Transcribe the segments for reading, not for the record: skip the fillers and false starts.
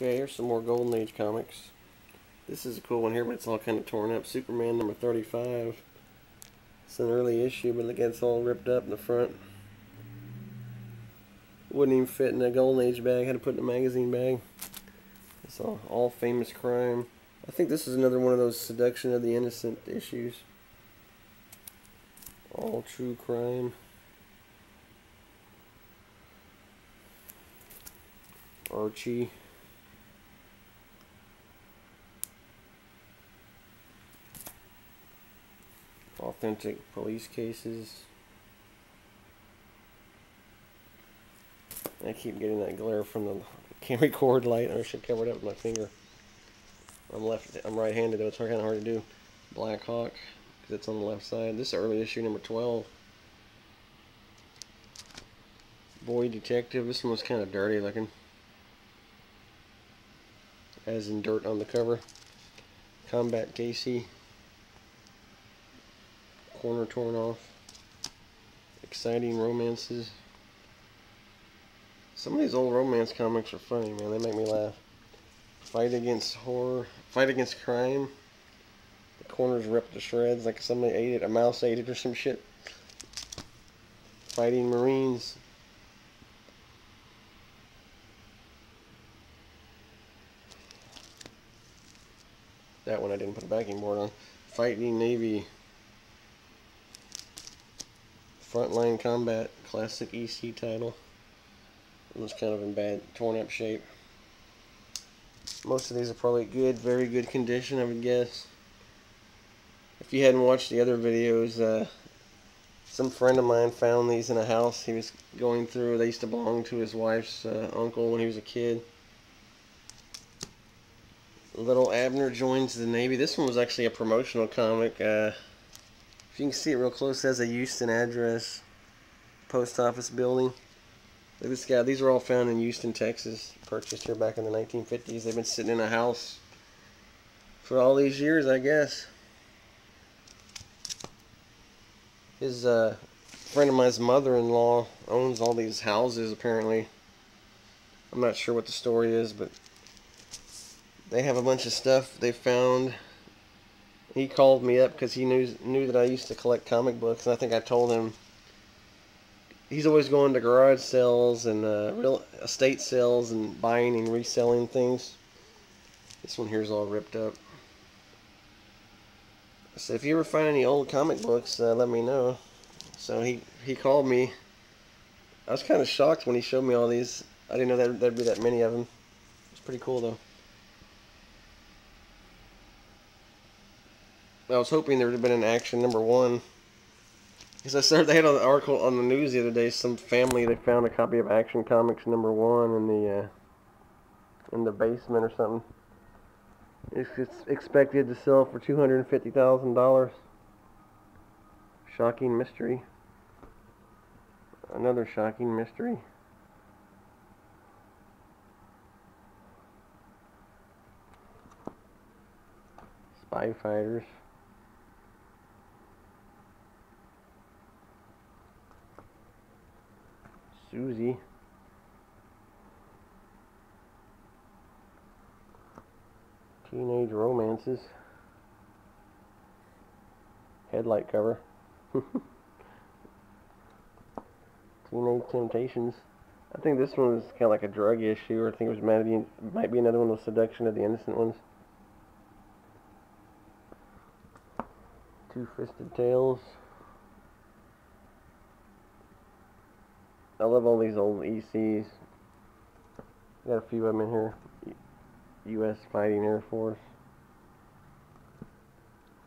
Okay, here's some more Golden Age comics. This is a cool one here, but it's all kind of torn up. Superman number 35. It's an early issue, but look, it's all ripped up in the front. Wouldn't even fit in a Golden Age bag. Had to put it in a magazine bag. It's all famous crime. I think this is another one of those seduction of the innocent issues. All true crime. Archie. Authentic police cases. I keep getting that glare from the camcorder light. I should cover it up with my finger. I'm right-handed, though. It's kind of hard to do. Black Hawk, because it's on the left side. This is early issue number 12. Boy Detective. This one was kind of dirty looking, as in dirt on the cover. Combat Casey. Corner torn off. Exciting romances. Some of these old romance comics are funny, man. They make me laugh. Fight against horror. Fight against crime. The corner's ripped to shreds like somebody ate it. A mouse ate it or some shit. Fighting Marines. That one I didn't put a backing board on. Fighting Navy. Frontline Combat, classic EC title. It was kind of in bad, torn up shape. Most of these are probably good, very good condition, I would guess. If you hadn't watched the other videos, some friend of mine found these in a house he was going through. They used to belong to his wife's uncle when he was a kid. Little Abner joins the Navy. This one was actually a promotional comic. If you can see it real close, it has a Houston address, post office building. Look at this guy. These were all found in Houston, Texas. Purchased here back in the 1950s. They've been sitting in a house for all these years, I guess. His friend of mine's mother-in-law owns all these houses, apparently. I'm not sure what the story is, but they have a bunch of stuff they found. He called me up because he knew that I used to collect comic books, and I think I told him. He's always going to garage sales and real estate sales and buying and reselling things. This one here is all ripped up. So if you ever find any old comic books, let me know. So he called me. I was kind of shocked when he showed me all these. I didn't know there'd be that many of them. It's pretty cool though. I was hoping there would have been an Action #1. Because they had an article on the news the other day. Some family, they found a copy of Action Comics #1 in the basement or something. It's expected to sell for $250,000. Shocking mystery. Another shocking mystery. Spy Fighters. Susie. Teenage Romances. Headlight cover. Teenage Temptations. I think this one was kind of like a drug issue, or I think it was might be another one with Seduction of the Innocent Ones. Two-Fisted Tales. I love all these old ECs. Got a few of them in here. U.S. Fighting Air Force.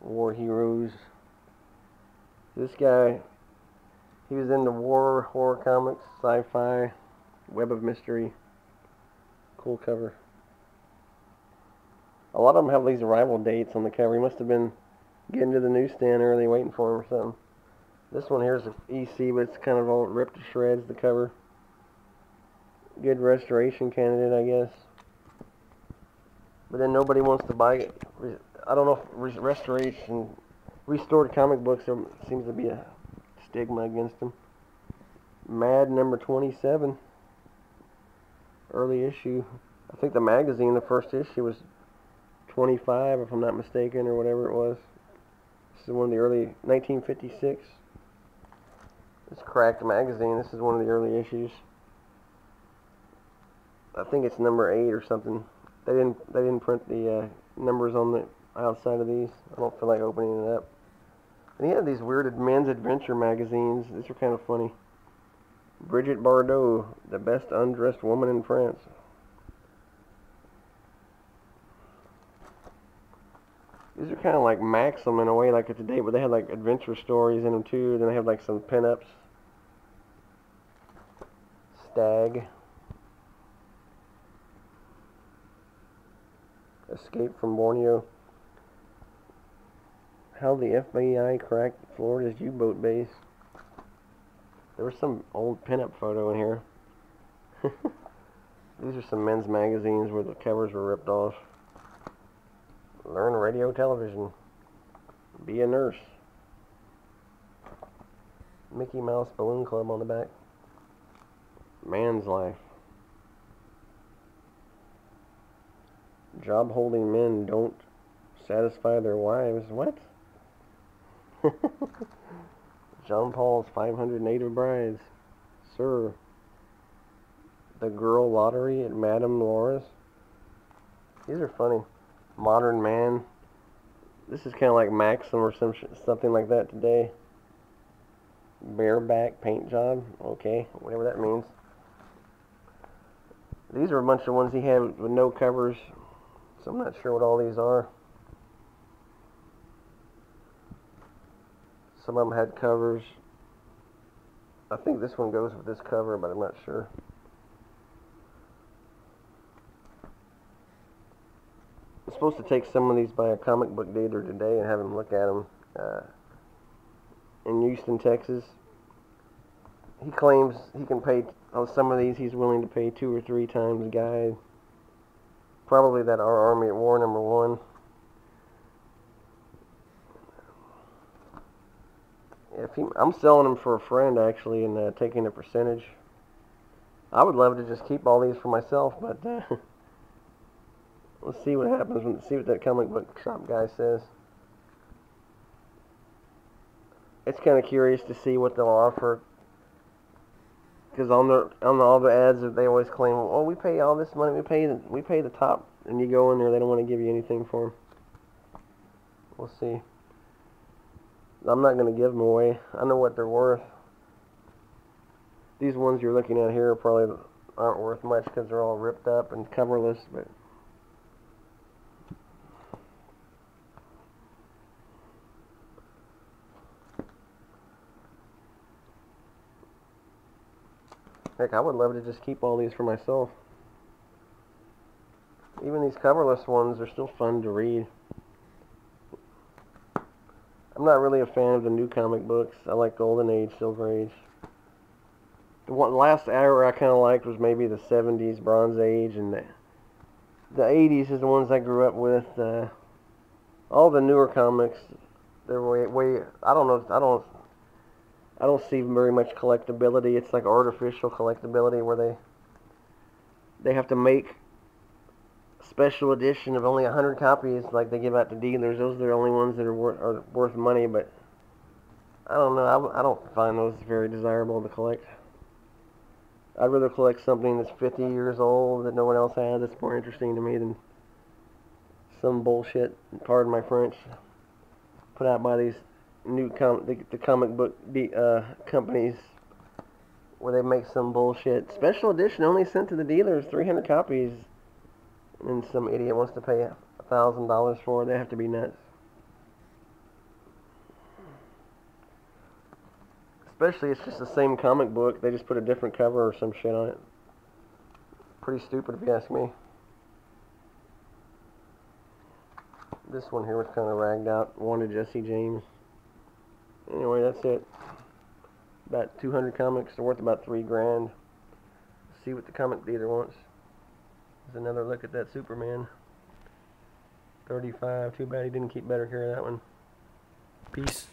War Heroes. This guy, he was into war, horror comics, sci-fi, Web of Mystery. Cool cover. A lot of them have these arrival dates on the cover. He must have been getting to the newsstand early waiting for him or something. This one here is an EC, but it's kind of all ripped to shreds, the cover. Good restoration candidate, I guess. But then nobody wants to buy it. I don't know if restored comic books, there seems to be a stigma against them. Mad #27. Early issue. I think the magazine, the first issue was 25, if I'm not mistaken, or whatever it was. This is one of the early 1956. It's cracked magazine. This is one of the early issues. I think it's number 8 or something. They didn't print the numbers on the outside of these. I don't feel like opening it up. And he had these weird men's adventure magazines. These are kind of funny. Bridget Bardot, the best undressed woman in France. These are kind of like Maxim in a way, like today, but they had like adventure stories in them too. Then they have like some pinups. Stag. Escape from Borneo. How the FBI cracked Florida's U-boat base. There was some old pinup photo in here. These are some men's magazines where the covers were ripped off. Learn radio television. Be a nurse. Mickey Mouse Balloon Club on the back. Man's life. Job holding men don't satisfy their wives. What? John Paul's 500 Native Brides. Sir. The Girl Lottery at Madame Laura's. These are funny. Modern Man. This is kind of like Maxim or something like that today. Bareback paint job. Okay, whatever that means. These are a bunch of ones he had with no covers. So I'm not sure what all these are. Some of them had covers. I think this one goes with this cover, but I'm not sure. I'm supposed to take some of these by a comic book dealer today and have him look at them in Houston, Texas. He claims he can pay, on some of these, he's willing to pay 2 or 3 times guide. Probably that Our Army at War #1. I'm selling them for a friend, actually, and taking a percentage. I would love to just keep all these for myself, but let's see what happens. See what that comic book shop guy says. It's kind of curious to see what they'll offer, because on all the ads they always claim, "Oh, we pay all this money. We pay the top." And you go in there, they don't want to give you anything for them. We'll see. I'm not going to give them away. I know what they're worth. These ones you're looking at here probably aren't worth much because they're all ripped up and coverless, but heck, I would love to just keep all these for myself. Even these coverless ones are still fun to read. I'm not really a fan of the new comic books. I like Golden Age, Silver Age. The last era I kind of liked was maybe the 70s, Bronze Age, and the 80s is the ones I grew up with. All the newer comics, they're way. I don't see very much collectability. It's like artificial collectability where they have to make special edition of only 100 copies, like they give out to dealers. Those are the only ones that are worth money, but I don't know. I don't find those very desirable to collect. I'd rather collect something that's 50 years old that no one else has. That's more interesting to me than some bullshit, pardon my French, put out by these new the comic book companies where they make some bullshit. Special edition only sent to the dealers, 300 copies. And some idiot wants to pay $1,000 for it. They have to be nuts. Especially, it's just the same comic book. They just put a different cover or some shit on it. Pretty stupid, if you ask me. This one here was kind of ragged out. Wanted Jesse James. Anyway, that's it. About 200 comics. They're worth about $3 grand. See what the comic dealer wants. There's another look at that Superman. 35. Too bad he didn't keep better care of that one. Peace.